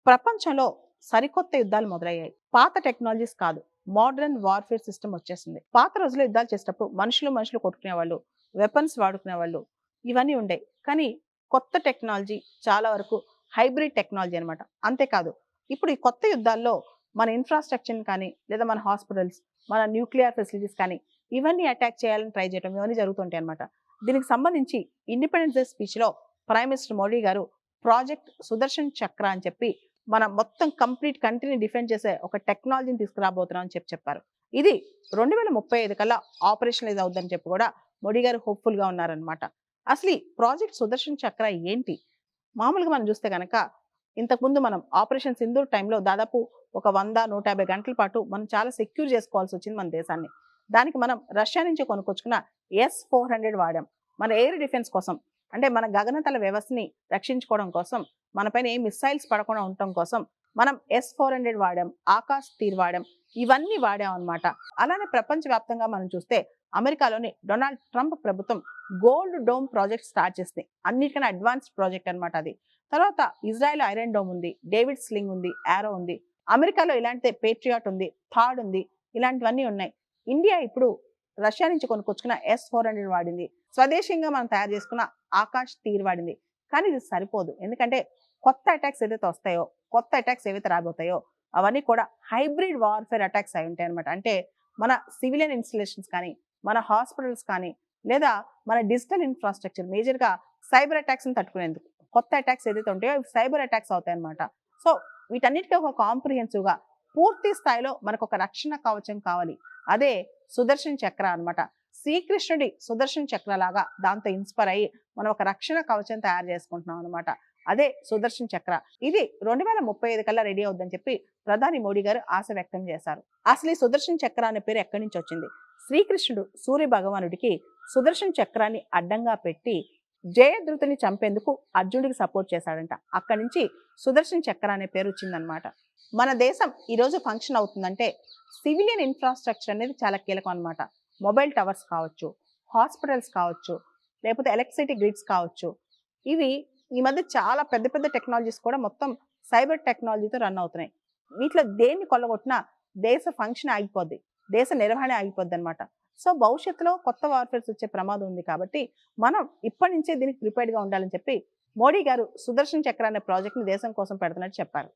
ప్రపంచంలో సరికొత్త యుద్ధాలు మొదలయ్యాయి. పాత టెక్నాలజీస్ కాదు. మోడర్న్ వార్‌ఫేర్ సిస్టమ్ వచ్చేసింది. పాత రోజుల్లో యుద్ధాలు చేసేటప్పుడు మనుషులు కొట్టుకునేవాళ్ళు. వెపన్స్ వాడుకునేవాళ్ళు. ఇవన్నీ ఉండేయి. కానీ కొత్త టెక్నాలజీ చాలా వరకు హైబ్రిడ్ టెక్నాలజీ అనమాట. అంతేకాదు ఇప్పుడు ఈ కొత్త యుద్ధాల్లో మన ఇన్‌ఫ్రాస్ట్రక్చర్‌ని కానీ, లేదా మన హాస్పిటల్స్, మన న్యూక్లియర్ ఫెసిలిటీస్ కానీ ఇవన్నీ అటాక్ చేయాలని ట్రై చేయటం ఇవన్నీ జరుగుతుంటాయన్నమాట. దీనికి సంబంధించి ఇండిపెండెన్స్ డే స్పీచ్‌లో prime minister Modi garu project Sudarshan చక్ర అని చెప్పి మనం మొత్తం కంప్లీట్ కంట్రీని డిఫెండ్ చేసే ఒక టెక్నాలజీని తీసుకురాబోతున్నాం అని చెప్పారు. ఇది 2035 కల్లా ఆపరేషనలైజ్ అవుద్దని చెప్పి కూడా మోడీ గారు హోప్‌ఫుల్‌గా ఉన్నారనమాట. అసలు ఈ ప్రాజెక్ట్ సుదర్శన్ చక్ర ఏంటి? మామూలుగా మనం చూస్తే గనక ఇంతకుముందు మనం ఆపరేషన్ సింధూర్ టైంలో దాదాపు ఒక 100, 150 గంటల పాటు మనం చాలా సెక్యూర్ చేసుకోవాల్సొచ్చింది మన దేశాన్ని. దానికి మనం రష్యా నుంచి కొనుక్కొచ్చుకున్న S-400 వాడాం. మన ఎయిర్ డిఫెన్స్ కోసం. అంటే మన గగనతల వ్యవస్థని రక్షించుకోవడం కోసం, మన పైన ఏ మిస్సైల్స్ పడకుండా ఉండటం కోసం మనం S-400 వాడాం, ఆకాశ్ తీర్ వాడాం. ఇవన్నీ వాడాం అన్నమాట. అలానే ప్రపంచవ్యాప్తంగా మనం చూస్తే అమెరికాలోని డొనాల్డ్ ట్రంప్ ప్రభుత్వం గోల్డ్ డోమ్ ప్రాజెక్ట్ స్టార్ట్ చేసింది. అన్నిటికన్నా అడ్వాన్స్డ్ ప్రాజెక్ట్ అన్నమాట అది. తర్వాత ఇజ్రాయెల్ ఐరన్ డోమ్ ఉంది, డేవిడ్ స్లింగ్ ఉంది, యారో ఉంది. అమెరికాలో ఇలాంటి పేట్రియాట్ ఉంది, థాడ్ ఉంది. ఇలాంటివన్నీ ఉన్నాయి. ఇండియా ఇప్పుడు రష్యా నుంచి కొనుక్కొచ్చుకున్న S-400 వాడింది. స్వదేశీయంగా మనం తయారు చేసుకున్న ఆకాశ్ తీర్ వాడింది. కానీ ఇది సరిపోదు. ఎందుకంటే కొత్త అటాక్స్ ఏదైతే వస్తాయో, కొత్త అటాక్స్ ఏవైతే రాబోతాయో అవన్నీ కూడా హైబ్రిడ్ వార్‌ఫేర్ అటాక్స్ అయి ఉంటాయన్నమాట. అంటే మన సివిలియన్ ఇన్‌స్టాలేషన్స్ కానీ, మన హాస్పిటల్స్ కానీ, లేదా మన డిజిటల్ ఇన్‌ఫ్రాస్ట్రక్చర్ మేజర్‌గా సైబర్ అటాక్స్‌ని తట్టుకునేందుకు. కొత్త అటాక్స్ ఏదైతే ఉంటాయో అవి సైబర్ అటాక్స్ అవుతాయన్నమాట. సో వీటన్నిటికీ ఒక కాంప్రిహెన్సివ్‌గా పూర్తి స్థాయిలో మనకొక రక్షణ కవచం కావాలి. అదే సుదర్శన్ చక్ర అన్నమాట. శ్రీకృష్ణుడి సుదర్శన్ చక్ర లాగా దాంతో ఇన్‌స్పైర్ అయ్యి మనం ఒక రక్షణ కవచం తయారు చేసుకుంటున్నాం అన్నమాట. అదే సుదర్శన్ చక్ర. ఇది 2035 కల్లా రెడీ అవుద్దని చెప్పి ప్రధాని మోడీ గారు ఆశ వ్యక్తం చేశారు. అసలు ఈ సుదర్శన్ చక్ర అనే పేరు ఎక్కడి నుంచి వచ్చింది? శ్రీకృష్ణుడు సూర్య భగవానుడికి సుదర్శన్ చక్రాన్ని అడ్డంగా పెట్టి జయద్రుతుని చంపేందుకు అర్జునుడికి సపోర్ట్ చేశాడంట. అక్కడి నుంచి సుదర్శన్ చక్ర అనే పేరు వచ్చిందనమాట. మన దేశం ఈరోజు ఫంక్షన్ అవుతుందంటే సివిలియన్ ఇన్‌ఫ్రాస్ట్రక్చర్ అనేది చాలా కీలకం అనమాట. మొబైల్ టవర్స్ కావచ్చు, హాస్పిటల్స్ కావచ్చు, లేకపోతే ఎలక్ట్రిసిటీ గ్రిడ్స్ కావచ్చు. ఇవి ఈ మధ్య చాలా పెద్ద పెద్ద టెక్నాలజీస్ కూడా మొత్తం సైబర్ టెక్నాలజీతో రన్ అవుతున్నాయి. వీటిలో దేన్ని కొల్లగొట్టినా దేశ ఫంక్షన్ ఆగిపోద్ది. దేశ నిర్వహణ ఆగిపోద్దనమాట. సో భవిష్యత్తులో కొత్త వార్‌ఫేర్స్ వచ్చే ప్రమాదం ఉంది కాబట్టి మనం ఇప్పటి నుంచే దీనికి ప్రిపేర్డ్‌గా ఉండాలని చెప్పి మోడీ గారు సుదర్శన్ చక్ర అనే ప్రాజెక్ట్‌ని దేశం కోసం పెడుతున్నట్టు చెప్పారు.